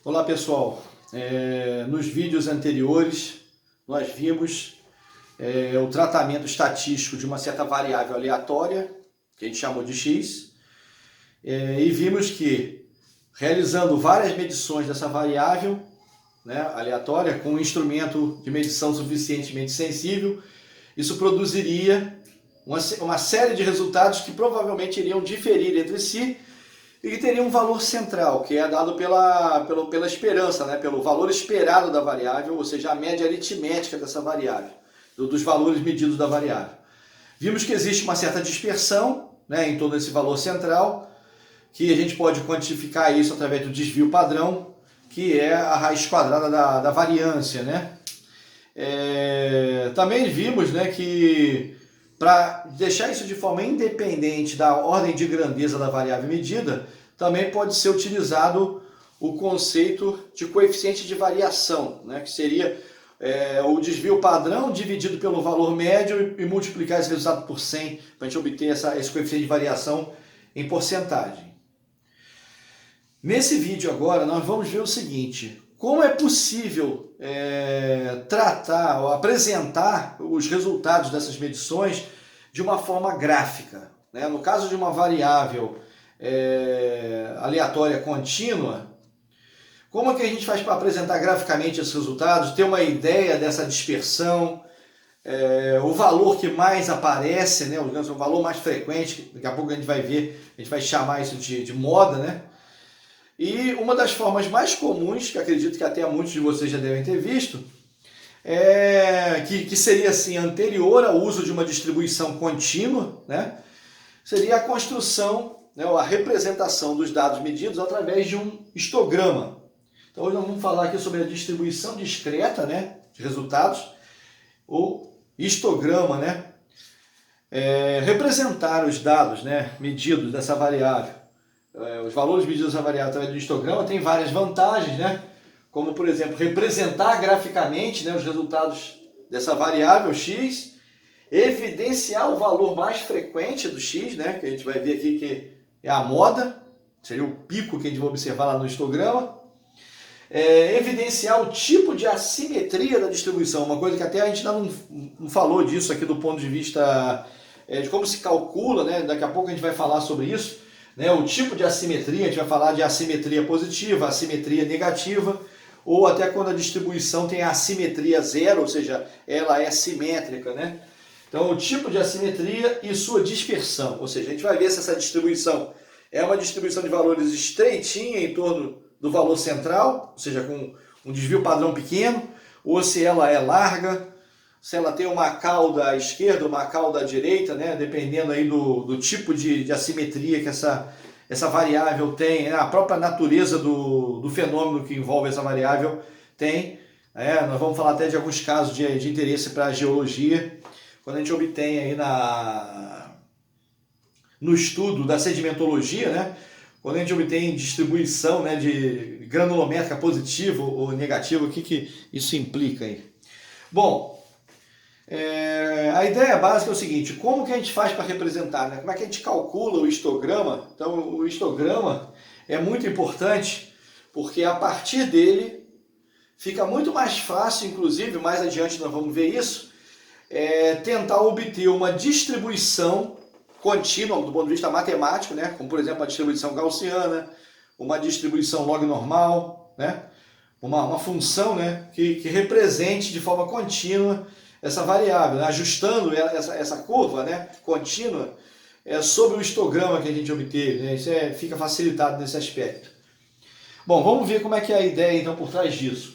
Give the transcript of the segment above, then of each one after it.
Olá pessoal, nos vídeos anteriores nós vimos o tratamento estatístico de uma certa variável aleatória, que a gente chamou de x, e vimos que realizando várias medições dessa variável, né, aleatória, com um instrumento de medição suficientemente sensível, isso produziria uma série de resultados que provavelmente iriam diferir entre si e que teria um valor central, que é dado pela esperança, né? Pelo valor esperado da variável, ou seja, a média aritmética dessa variável, dos valores medidos da variável. Vimos que existe uma certa dispersão, né, em torno desse valor central, que a gente pode quantificar isso através do desvio padrão, que é a raiz quadrada da variância, né? Também vimos, né, que para deixar isso de forma independente da ordem de grandeza da variável medida, também pode ser utilizado o conceito de coeficiente de variação, né, que seria o desvio padrão dividido pelo valor médio e multiplicar esse resultado por 100 para a gente obter esse coeficiente de variação em porcentagem. Nesse vídeo agora nós vamos ver o seguinte: como é possível tratar ou apresentar os resultados dessas medições de uma forma gráfica, né? No caso de uma variável aleatória contínua, como é que a gente faz para apresentar graficamente esses resultados, ter uma ideia dessa dispersão, o valor que mais aparece, né? O valor mais frequente, daqui a pouco a gente vai ver, a gente vai chamar isso de moda, né? E uma das formas mais comuns, que acredito que até muitos de vocês já devem ter visto, que seria assim, anterior ao uso de uma distribuição contínua, né, seria a construção, né, a representação dos dados medidos através de um histograma. Então hoje nós vamos falar aqui sobre a distribuição discreta, né, de resultados, ou histograma, né, representar os dados, né, medidos dessa variável. Os valores medidos dessa variável através do histograma tem várias vantagens, né? Como, por exemplo, representar graficamente, né, os resultados dessa variável x, evidenciar o valor mais frequente do x, né, que a gente vai ver aqui que é a moda, seria o pico que a gente vai observar lá no histograma, evidenciar o tipo de assimetria da distribuição, uma coisa que até a gente ainda não falou disso aqui do ponto de vista de como se calcula, né? Daqui a pouco a gente vai falar sobre isso. O tipo de assimetria, a gente vai falar de assimetria positiva, assimetria negativa, ou até quando a distribuição tem a assimetria zero, ou seja, ela é simétrica, né? Então, o tipo de assimetria e sua dispersão, ou seja, a gente vai ver se essa distribuição é uma distribuição de valores estreitinha em torno do valor central, ou seja, com um desvio padrão pequeno, ou se ela é larga, se ela tem uma cauda à esquerda, uma cauda à direita, né? Dependendo aí do tipo de assimetria que essa variável tem, né? A própria natureza do fenômeno que envolve essa variável tem. Nós vamos falar até de alguns casos de interesse para a geologia, quando a gente obtém aí no estudo da sedimentologia, né? Quando a gente obtém distribuição, né, de granulométrica positiva ou negativa, o que isso implica aí? Bom, a ideia básica é o seguinte: como que a gente faz para representar, né? Como é que a gente calcula o histograma? Então, o histograma é muito importante porque a partir dele fica muito mais fácil, inclusive, mais adiante nós vamos ver isso, tentar obter uma distribuição contínua do ponto de vista matemático, né? Como por exemplo a distribuição gaussiana, uma distribuição log normal, né? Uma função, né, que represente de forma contínua essa variável, né, ajustando essa curva, né, contínua sobre o histograma que a gente obteve, né, isso fica facilitado nesse aspecto. Bom, vamos ver como é que é a ideia então por trás disso.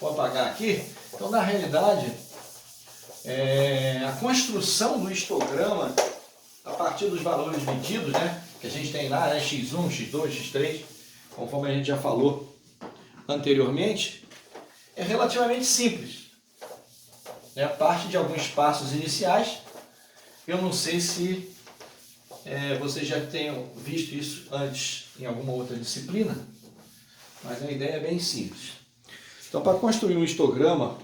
Vou apagar aqui. Então, na realidade, a construção do histograma a partir dos valores medidos, né, que a gente tem lá, né, x1, x2, x3, conforme a gente já falou anteriormente, é relativamente simples. Parte de alguns passos iniciais. Eu não sei se vocês já tenham visto isso antes em alguma outra disciplina, mas a ideia é bem simples. Então, para construir um histograma,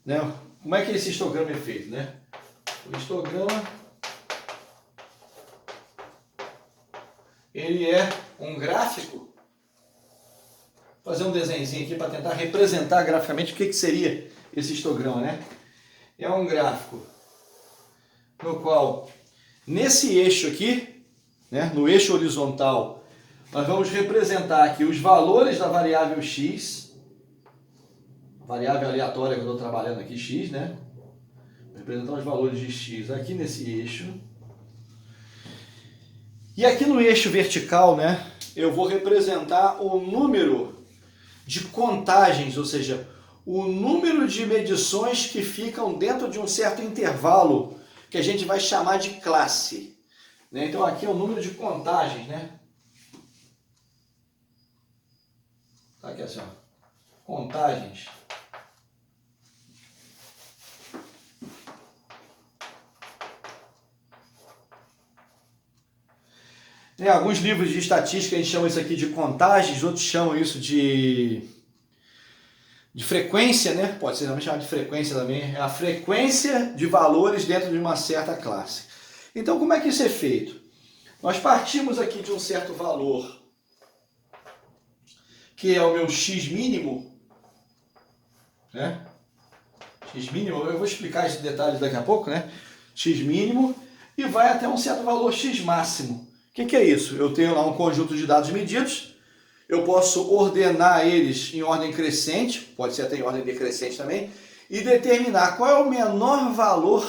né, como é que esse histograma é feito, né? O histograma, ele é um gráfico fazer um desenhozinho aqui para tentar representar graficamente o que seria esse histograma, né? É um gráfico no qual, nesse eixo aqui, né, no eixo horizontal, nós vamos representar aqui os valores da variável x, variável aleatória que eu estou trabalhando aqui, x, né? Vou representar os valores de x aqui nesse eixo. E aqui no eixo vertical, né, eu vou representar o número de contagens, ou seja, o número de medições que ficam dentro de um certo intervalo que a gente vai chamar de classe. Né? Então aqui é o número de contagens, né? Tá aqui assim, ó. Contagens. Em alguns livros de estatística a gente chama isso aqui de contagens, outros chamam isso de frequência, né? Pode ser também chamado de frequência também. É a frequência de valores dentro de uma certa classe. Então como é que isso é feito? Nós partimos aqui de um certo valor, que é o meu x mínimo, né? X mínimo, eu vou explicar esses detalhes daqui a pouco, né? X mínimo, e vai até um certo valor x máximo. O que é isso? Eu tenho lá um conjunto de dados medidos, eu posso ordenar eles em ordem crescente, pode ser até em ordem decrescente também, e determinar qual é o menor valor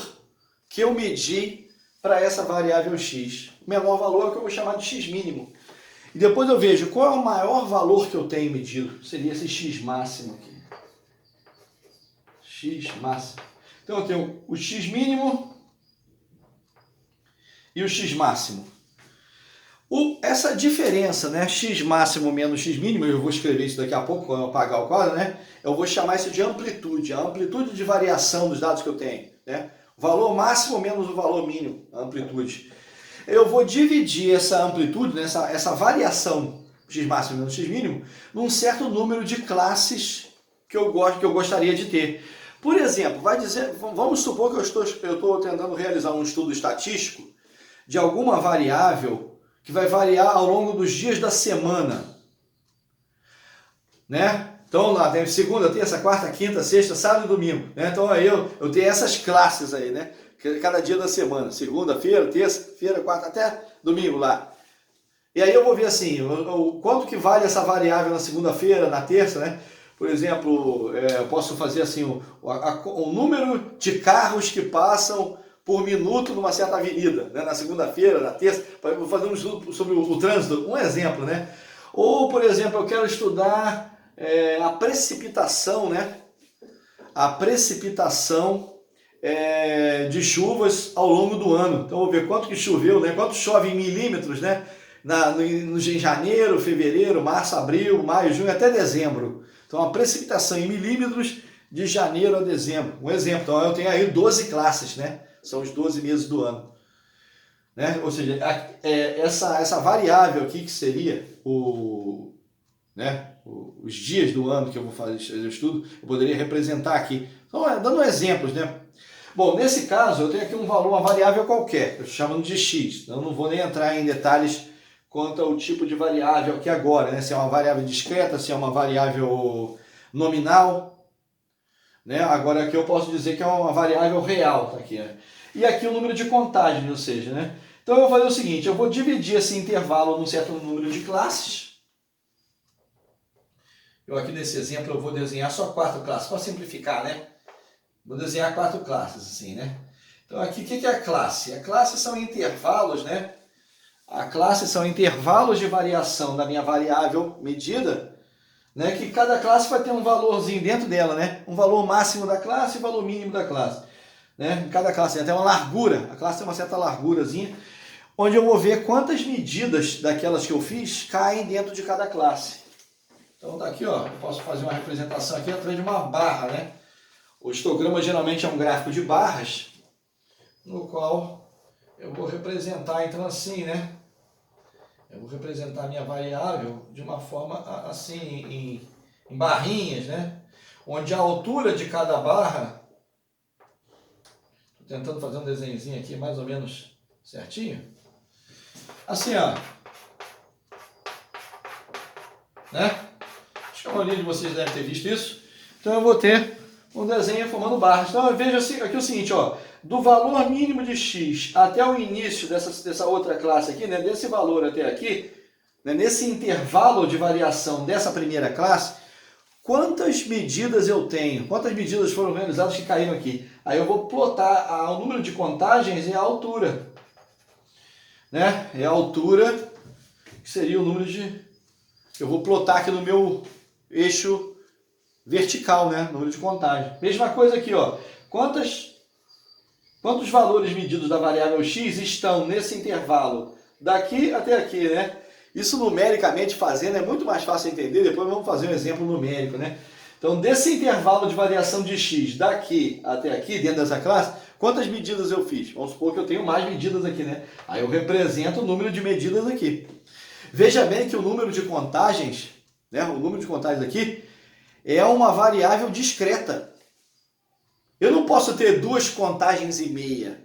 que eu medi para essa variável x. O menor valor é o que eu vou chamar de x mínimo. E depois eu vejo qual é o maior valor que eu tenho medido. Seria esse x máximo aqui. X máximo. Então eu tenho o x mínimo e o x máximo. Essa diferença, né, x máximo menos x mínimo, eu vou escrever isso daqui a pouco quando eu apagar o quadro, né? Eu vou chamar isso de amplitude, a amplitude de variação dos dados que eu tenho, né? O valor máximo menos o valor mínimo, a amplitude. Eu vou dividir essa amplitude, né, essa variação x máximo menos x mínimo, num certo número de classes que eu gostaria de ter. Por exemplo, vamos supor que eu estou tentando realizar um estudo estatístico de alguma variável que vai variar ao longo dos dias da semana, né? Então lá tem segunda, terça, quarta, quinta, sexta, sábado e domingo, né? Então aí eu tenho essas classes aí, né? Cada dia da semana, segunda-feira, terça-feira, quarta, até domingo lá. E aí eu vou ver assim, o quanto que vale essa variável na segunda-feira, na terça, né? Por exemplo, eu posso fazer assim, o número de carros que passam por minuto numa certa avenida, né? Na segunda-feira, na terça, vou fazer um estudo sobre o trânsito, um exemplo, né? Ou, por exemplo, eu quero estudar a precipitação, né? A precipitação de chuvas ao longo do ano. Então, eu vou ver quanto que choveu, né? Quanto chove em milímetros, né? Em janeiro, fevereiro, março, abril, maio, junho, até dezembro. Então, a precipitação em milímetros de janeiro a dezembro. Um exemplo, então eu tenho aí 12 classes, né? São os 12 meses do ano. Né? Ou seja, essa variável aqui que seria os dias do ano que eu vou fazer o estudo, eu poderia representar aqui. Então, dando exemplos, né? Bom, nesse caso, eu tenho aqui um valor, uma variável qualquer, eu estou chamando de x. Eu não vou nem entrar em detalhes quanto ao tipo de variável aqui agora, né? Se é uma variável discreta, se é uma variável nominal. Né? Agora aqui eu posso dizer que é uma variável real, tá aqui, né? E aqui o número de contagens, ou seja, né? Então eu vou fazer o seguinte, eu vou dividir esse intervalo num certo número de classes. Eu aqui nesse exemplo eu vou desenhar só 4 classes, para simplificar, né? Vou desenhar 4 classes assim, né? Então aqui o que é a classe? A classe são intervalos, né? A classe são intervalos de variação da minha variável medida, né, que cada classe vai ter um valorzinho dentro dela, né? Um valor máximo da classe e valor mínimo da classe. Né? Em cada classe tem até uma largura, a classe tem uma certa largurazinha, onde eu vou ver quantas medidas daquelas que eu fiz caem dentro de cada classe. Então tá aqui, ó, eu posso fazer uma representação aqui através de uma barra, né? O histograma geralmente é um gráfico de barras, no qual eu vou representar então assim, né? Eu vou representar a minha variável de uma forma assim, em barrinhas, né? Onde a altura de cada barra, estou tentando fazer um desenhozinho aqui mais ou menos certinho. Assim, ó. Né? A maioria de vocês deve ter visto isso. Então eu vou ter um desenho formando barras. Então eu vejo aqui o seguinte, ó, do valor mínimo de x até o início dessa outra classe aqui, né, desse valor até aqui, né, nesse intervalo de variação dessa primeira classe, quantas medidas eu tenho? Quantas medidas foram realizadas que caíram aqui? Aí eu vou plotar o número de contagens e a altura. Né? É a altura, que seria o número de... Eu vou plotar aqui no meu eixo vertical, né? Número de contagem. Mesma coisa aqui, ó. Quantos valores medidos da variável x estão nesse intervalo daqui até aqui, né? Isso numericamente fazendo é muito mais fácil entender, depois vamos fazer um exemplo numérico, né? Então, desse intervalo de variação de x daqui até aqui, dentro dessa classe, quantas medidas eu fiz? Vamos supor que eu tenho mais medidas aqui, né? Aí eu represento o número de medidas aqui. Veja bem que o número de contagens, né? O número de contagens aqui é uma variável discreta. Eu não posso ter 2 contagens e meia.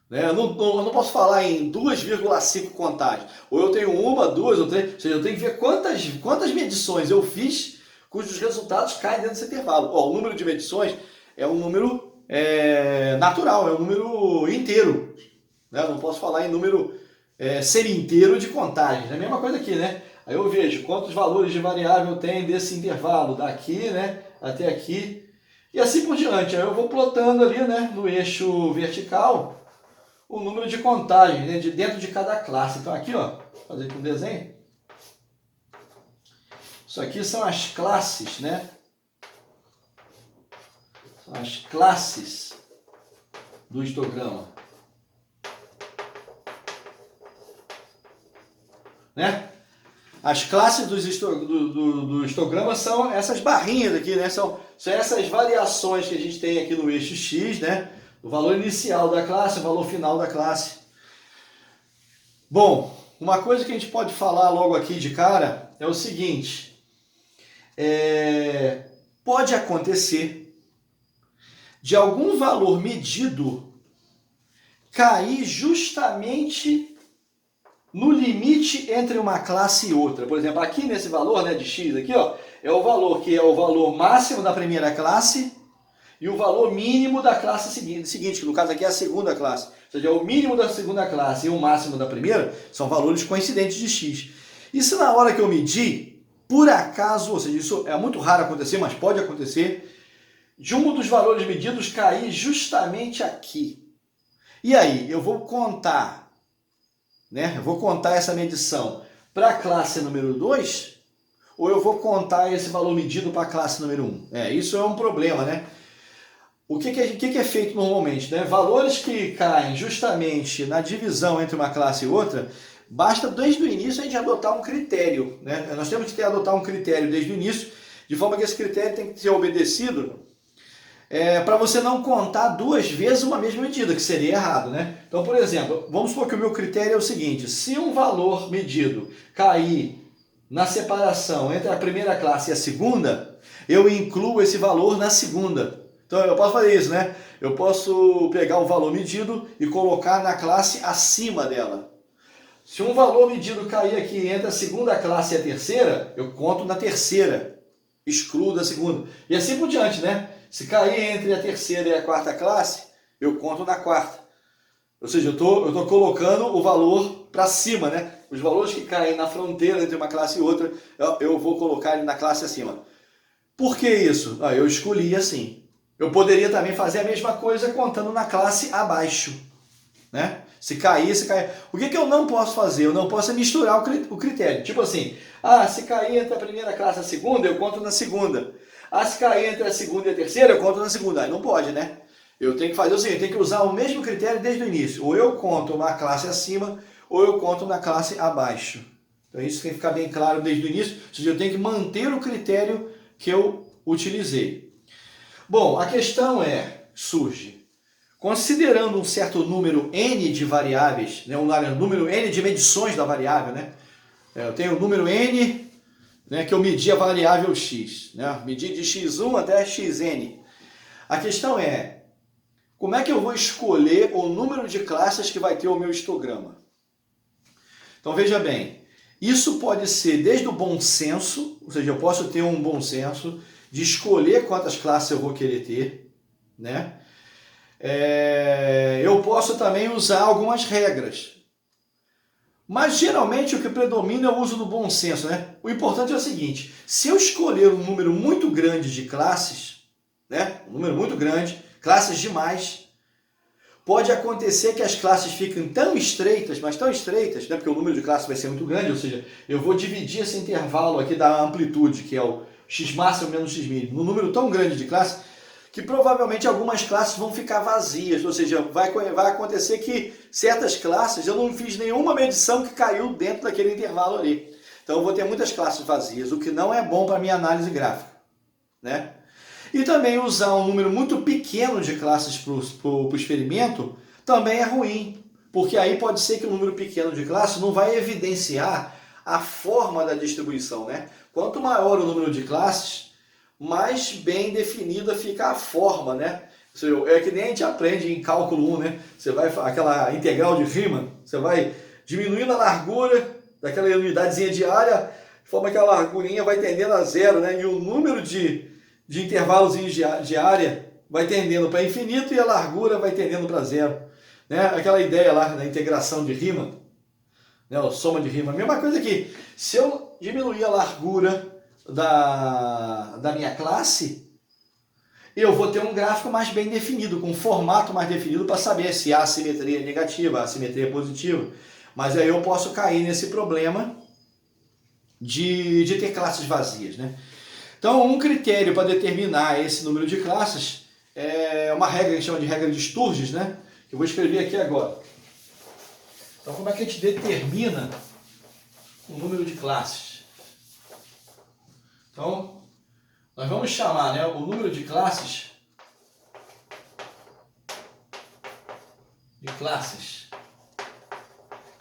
Né? Eu não posso falar em 2,5 contagens. Ou eu tenho 1, 2 ou 3. Ou seja, eu tenho que ver quantas medições eu fiz cujos resultados caem dentro desse intervalo. Ó, o número de medições é um número natural, é um número inteiro. Né? Eu não posso falar em número semi-inteiro de contagens. É a mesma coisa aqui, né? Aí eu vejo quantos valores de variável tem desse intervalo, daqui, né, até aqui. E assim por diante. Aí eu vou plotando ali, né, no eixo vertical o número de contagens, né, dentro de cada classe. Então aqui, ó, vou fazer aqui um desenho. Isso aqui são as classes, né? São as classes do histograma. Né? As classes do histograma são essas barrinhas aqui, né? São essas variações que a gente tem aqui no eixo x, né? O valor inicial da classe, o valor final da classe. Bom, uma coisa que a gente pode falar logo aqui de cara é o seguinte. Pode acontecer de algum valor medido cair justamente no limite entre uma classe e outra. Por exemplo, aqui nesse valor, né, de x, aqui, ó, é o valor que é o valor máximo da primeira classe e o valor mínimo da classe seguinte, que no caso aqui é a segunda classe. Ou seja, o mínimo da segunda classe e o máximo da primeira são valores coincidentes de x. E se na hora que eu medir, por acaso, ou seja, isso é muito raro acontecer, mas pode acontecer, de um dos valores medidos cair justamente aqui. E aí, eu vou contar, né? Eu vou contar essa medição para a classe número 2 ou eu vou contar esse valor medido para a classe número 1? Isso é um problema, né? O que é feito normalmente? Né? Valores que caem justamente na divisão entre uma classe e outra, basta desde o início a gente adotar um critério. Né? Nós temos que adotar um critério desde o início, de forma que esse critério tem que ser obedecido para você não contar 2 vezes uma mesma medida, que seria errado. Né? Então, por exemplo, vamos supor que o meu critério é o seguinte: se um valor medido cair na separação entre a primeira classe e a segunda, eu incluo esse valor na segunda. Então eu posso fazer isso, né? Eu posso pegar o valor medido e colocar na classe acima dela. Se um valor medido cair aqui entre a segunda classe e a terceira, eu conto na terceira, excluo da segunda. E assim por diante, né? Se cair entre a terceira e a quarta classe, eu conto na quarta. Ou seja, eu tô colocando o valor para cima, né? Os valores que caem na fronteira entre uma classe e outra, eu vou colocar ele na classe acima. Por que isso? Eu escolhi assim. Eu poderia também fazer a mesma coisa contando na classe abaixo. Né? Se cair. O que eu não posso fazer? Eu não posso misturar o critério. Tipo assim, se cair entre a primeira classe e a segunda, eu conto na segunda. Se cair entre a segunda e a terceira, eu conto na segunda. Aí não pode, né? Eu tenho que fazer o seguinte, eu tenho que usar o mesmo critério desde o início. Ou eu conto na classe acima, ou eu conto na classe abaixo. Então isso tem que ficar bem claro desde o início. Ou seja, eu tenho que manter o critério que eu utilizei. Bom, a questão surge, considerando um certo número n de variáveis, né, um número n de medições da variável, né? Eu tenho o número n, né, que eu medi a variável x, né? Medi de x1 até xn. A questão como é que eu vou escolher o número de classes que vai ter o meu histograma? Então veja bem, Isso pode ser desde o bom senso, ou seja, eu posso ter um bom senso de escolher quantas classes eu vou querer ter, né? Eu posso também usar algumas regras. Mas geralmente o que predomina é o uso do bom senso, né? O importante é o seguinte, se eu escolher um número muito grande de classes, né? Um número muito grande, classes demais, pode acontecer que as classes fiquem tão estreitas, mas tão estreitas, né? Porque o número de classes vai ser muito grande, ou seja, eu vou dividir esse intervalo aqui da amplitude, que é o x máximo menos x mínimo, num número tão grande de classes, que provavelmente algumas classes vão ficar vazias, ou seja, vai acontecer que certas classes eu não fiz nenhuma medição que caiu dentro daquele intervalo ali. Então eu vou ter muitas classes vazias, o que não é bom para a minha análise gráfica, né? E também usar um número muito pequeno de classes para o experimento também é ruim, porque aí pode ser que o número pequeno de classes não vai evidenciar a forma da distribuição, né? Quanto maior o número de classes, mais bem definida fica a forma, né? É que nem a gente aprende em cálculo 1, né? Você vai, aquela integral de Riemann, você vai diminuindo a largura daquela unidadezinha de área, de forma que a largurinha vai tendendo a zero, né? E o número de intervalos de área vai tendendo para infinito e a largura vai tendendo para zero, né? Aquela ideia lá da integração de Riemann, né? A soma de Riemann. Mesma coisa aqui, se eu diminuir a largura da minha classe, eu vou ter um gráfico mais bem definido, com um formato mais definido para saber se a assimetria é negativa, a assimetria é positiva. Mas aí eu posso cair nesse problema de ter classes vazias, né? Então, um critério para determinar esse número de classes é uma regra que a gente chama de regra de Sturges, né? Que eu vou escrever aqui agora. Então, como é que a gente determina o número de classes? Então, nós vamos chamar, né, o número de classes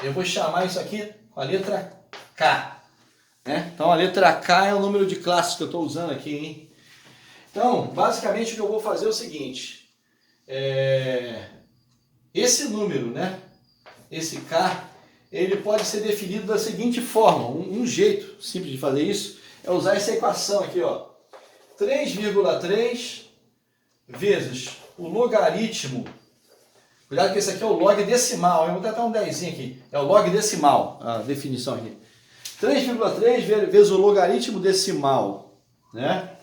Eu vou chamar isso aqui com a letra K. Né? Então, a letra K é o número de classes que eu estou usando aqui, hein? Então, basicamente, o que eu vou fazer é o seguinte. Esse número, né, esse K, ele pode ser definido da seguinte forma. Um jeito simples de fazer isso é usar essa equação aqui, ó. 3,3 vezes o logaritmo. Cuidado que esse aqui é o log decimal. Eu vou botar um 10 aqui. É o log decimal, a definição aqui. 3,3 vezes o logaritmo decimal, né,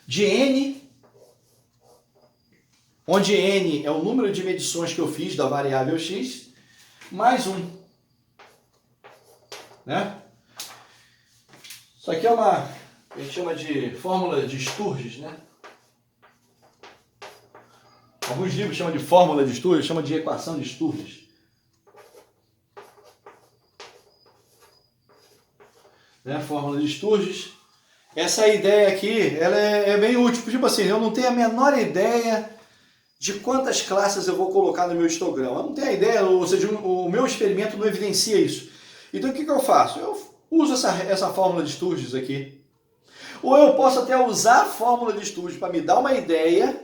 de n, onde n é o número de medições que eu fiz da variável x, mais 1. Né? Isso aqui é a gente chama de fórmula de Sturges, né? Alguns livros chamam de fórmula de Sturges, chamam de equação de Sturges. Né? Fórmula de Sturges. Essa ideia aqui, ela é bem útil. Tipo assim, eu não tenho a menor ideia de quantas classes eu vou colocar no meu histograma. Eu não tenho a ideia, ou seja, o meu experimento não evidencia isso. Então o que eu faço? Eu uso essa fórmula de Sturges aqui. Ou eu posso até usar a fórmula de Sturges para me dar uma ideia,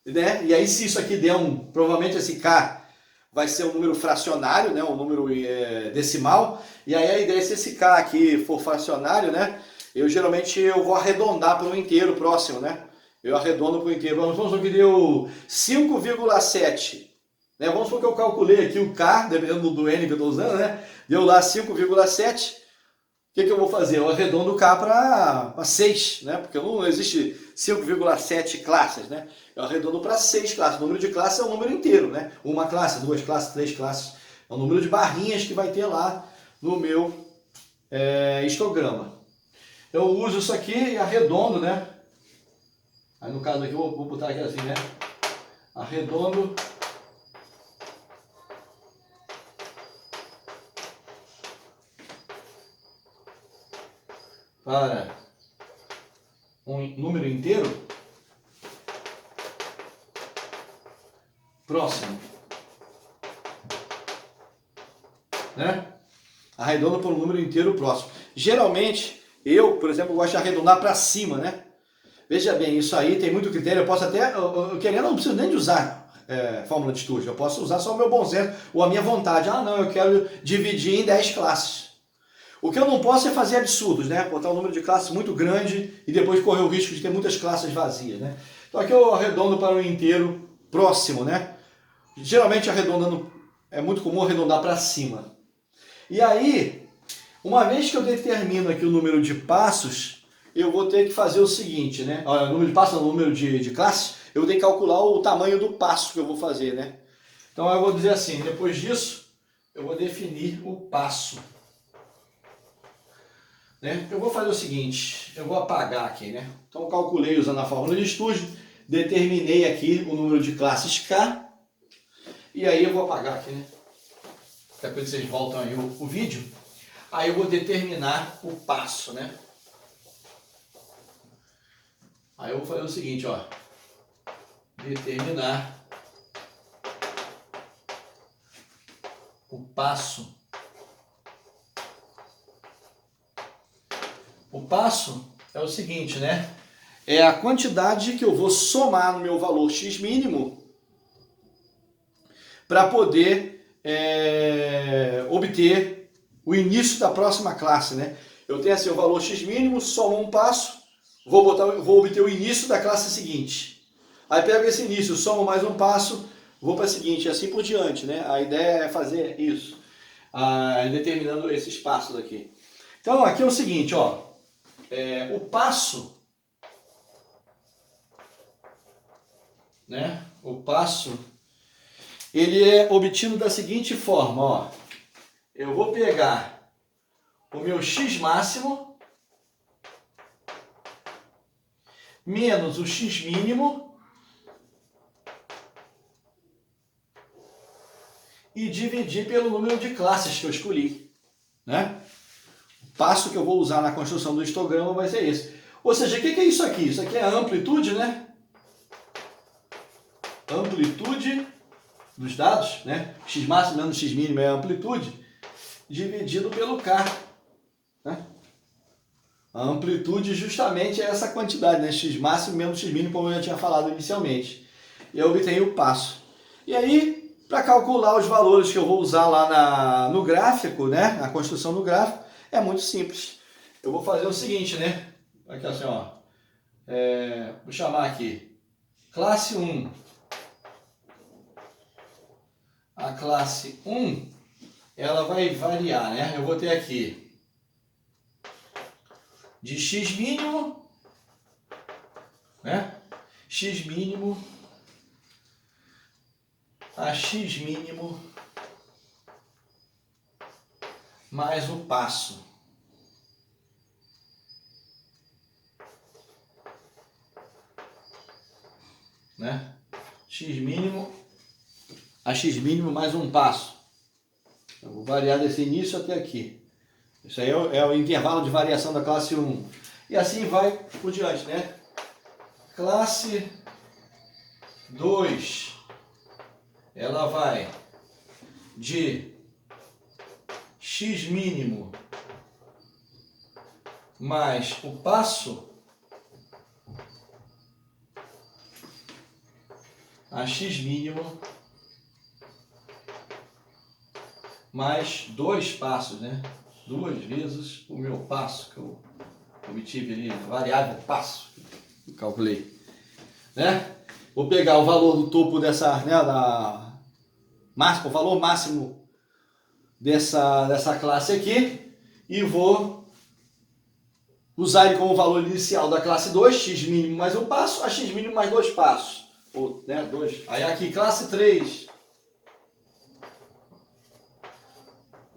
né? E aí se isso aqui der provavelmente esse K vai ser um número fracionário, né? Um número decimal. E aí a ideia é se esse K aqui for fracionário, né? Geralmente eu vou arredondar para um inteiro próximo, né? Eu arredondo para o inteiro. Vamos supor que deu 5,7. Né? Vamos supor que eu calculei aqui o K, dependendo do N que eu estou usando, né? Deu lá 5,7. O que eu vou fazer? Eu arredondo o K para 6, né? Porque não existe 5,7 classes, né? Eu arredondo para 6 classes. O número de classes é um número inteiro, né? Uma classe, duas classes, três classes. É o número de barrinhas que vai ter lá no meu histograma. Eu uso isso aqui e arredondo, né? Aí no caso aqui eu vou botar aqui assim, né? Arredondo para um número inteiro próximo, né? Arredondo para um número inteiro próximo. Geralmente, eu, por exemplo, gosto de arredondar para cima, né? Veja bem, isso aí tem muito critério. Eu posso até, querendo, não preciso nem de usar fórmula de estudo. Eu posso usar só o meu bom senso ou a minha vontade. Ah, não, eu quero dividir em 10 classes. O que eu não posso é fazer absurdos, né? Botar um número de classes muito grande e depois correr o risco de ter muitas classes vazias, né? Então aqui eu arredondo para um inteiro próximo, né? Geralmente arredondando, é muito comum arredondar para cima. E aí, uma vez que eu determino aqui o número de passos, eu vou ter que fazer o seguinte, né? Olha, número de passos, o número de classes, eu vou ter que calcular o tamanho do passo que eu vou fazer, né? Então eu vou dizer assim, depois disso, eu vou definir o passo. Né? Eu vou fazer o seguinte, eu vou apagar aqui, né? Então eu calculei usando a fórmula de estudo, determinei aqui o número de classes K, e aí eu vou apagar aqui, né? Depois vocês voltam aí o vídeo. Aí eu vou determinar o passo, né? Aí eu vou fazer o seguinte, ó. Determinar o passo. O passo é o seguinte, né? É a quantidade que eu vou somar no meu valor x mínimo para poder obter o início da próxima classe, né? Eu tenho assim o valor x mínimo, somo um passo, vou obter o início da classe seguinte. Aí pego esse início, somo mais um passo, vou para a seguinte, e assim por diante, né? A ideia é fazer isso, determinando esses passos aqui. Então aqui é o seguinte, ó. O passo, né? O passo, ele é obtido da seguinte forma, ó. Eu vou pegar o meu x máximo menos o x mínimo e dividir pelo número de classes que eu escolhi, né? Passo que eu vou usar na construção do histograma vai ser esse. Ou seja, o que é isso aqui? Isso aqui é a amplitude, né? Amplitude dos dados, né? X máximo menos x mínimo é a amplitude, dividido pelo K. Né? A amplitude justamente é essa quantidade, né? X máximo menos x mínimo, como eu já tinha falado inicialmente. E eu obtenho o passo. E aí, para calcular os valores que eu vou usar lá no gráfico, né? Na construção do gráfico, é muito simples. Eu vou fazer o seguinte, né? Aqui assim, ó. Vou chamar aqui classe 1. A classe 1, ela vai variar, né? Eu vou ter aqui de x mínimo, né? X mínimo a x mínimo mais o passo. Né? X mínimo a x mínimo mais um passo. Eu vou variar desse início até aqui. Isso aí é o intervalo de variação da classe 1. E assim vai por diante, né? Classe 2, ela vai de x mínimo mais o passo a x mínimo mais 2 passos, né? 2 vezes o meu passo que eu obtive ali, a variável passo, eu calculei, né? Vou pegar o valor do topo dessa, né, o valor máximo dessa classe aqui e vou usar ele como valor inicial da classe 2, x mínimo mais um passo, a x mínimo mais 2 passos. Ou, né, 2. Aí aqui, classe 3.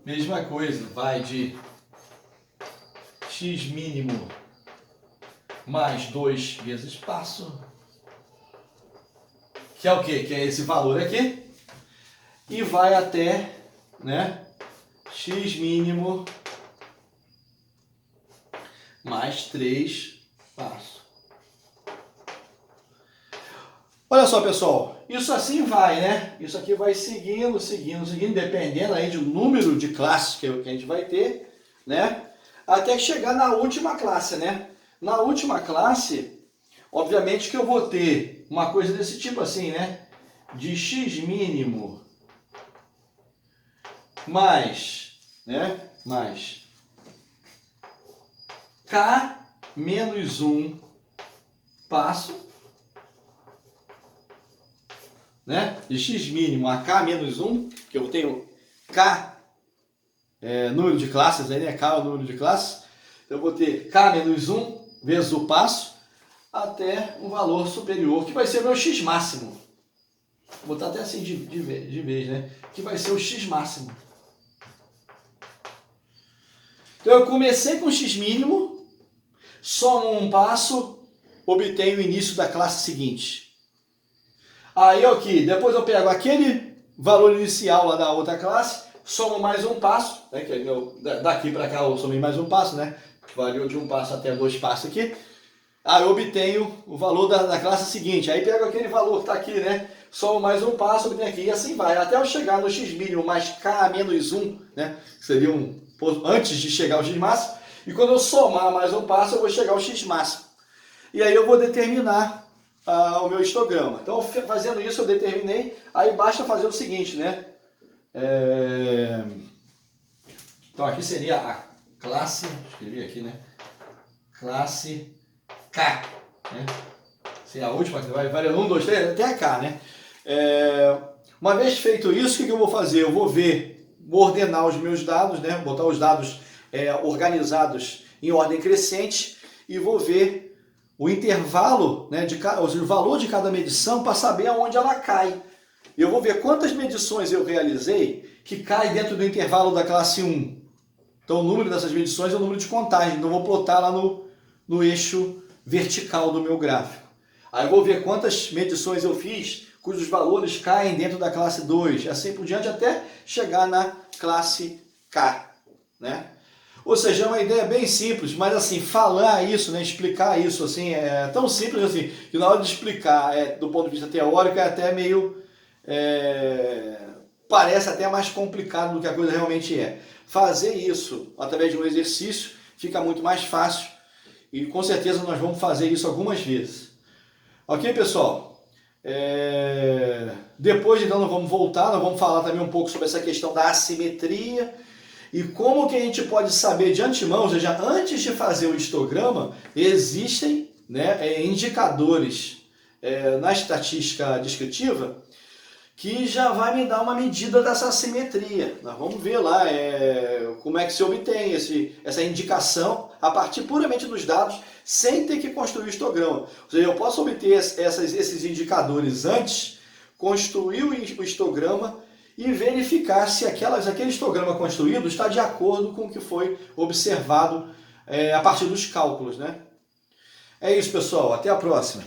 Mesma coisa, vai de x mínimo mais 2 vezes passo. Que é o quê? Que é esse valor aqui. E vai até, né, x mínimo mais 3 passos. Olha só, pessoal, isso assim vai, né? Isso aqui vai seguindo, dependendo aí do número de classes que a gente vai ter, né? Até chegar na última classe, né? Na última classe, obviamente que eu vou ter uma coisa desse tipo assim, né? de x mínimo mais, né, mais k menos 1 passo, né, de x mínimo a k menos 1, que eu tenho k número de classes, aí, né, k é o número de classes, então eu vou ter k menos 1 vezes o passo até um valor superior, que vai ser o meu x máximo. Vou botar até assim de vez, né, que vai ser o x máximo. Então eu comecei com x mínimo, somo um passo, obtenho o início da classe seguinte. Aí aqui, depois eu pego aquele valor inicial lá da outra classe, somo mais um passo, né, que é meu, daqui para cá eu somei mais um passo, né, variou de um passo até 2 passos aqui. Aí eu obtenho o valor da classe seguinte. Aí pego aquele valor que está aqui, né, somo mais um passo, obtenho aqui, e assim vai, até eu chegar no x mínimo mais k menos 1, né, que seria antes de chegar ao x máximo, e quando eu somar mais um passo, eu vou chegar ao x máximo. E aí eu vou determinar o meu histograma. Então, fazendo isso, eu determinei, aí basta fazer o seguinte, né? Então, aqui seria a classe, escrevi aqui, né? Classe K, né? Essa é a última, que vai variando 1, 2, 3, até a K, né? Uma vez feito isso, o que eu vou fazer? Eu vou ordenar os meus dados, né? Botar os dados organizados em ordem crescente e vou ver o intervalo, né, o valor de cada medição para saber aonde ela cai. Eu vou ver quantas medições eu realizei que cai dentro do intervalo da classe 1. Então o número dessas medições é o número de contagem. Então eu vou plotar lá no eixo vertical do meu gráfico. Aí eu vou ver quantas medições eu fiz cujos valores caem dentro da classe 2, assim por diante, até chegar na classe K, né? Ou seja, é uma ideia bem simples, mas assim, falar isso, né, explicar isso, assim, é tão simples assim, que na hora de explicar do ponto de vista teórico é até meio, parece até mais complicado do que a coisa realmente é. Fazer isso através de um exercício fica muito mais fácil e com certeza nós vamos fazer isso algumas vezes. Ok, pessoal? Depois então nós vamos falar também um pouco sobre essa questão da assimetria e como que a gente pode saber de antemão, ou seja, antes de fazer o histograma, existem, né, indicadores na estatística descritiva que já vai me dar uma medida dessa assimetria. Nós vamos ver lá como é que se obtém essa indicação a partir puramente dos dados, sem ter que construir o histograma. Ou seja, eu posso obter esses indicadores antes, construir o histograma e verificar se aquele histograma construído está de acordo com o que foi observado a partir dos cálculos, né? É isso, pessoal. Até a próxima.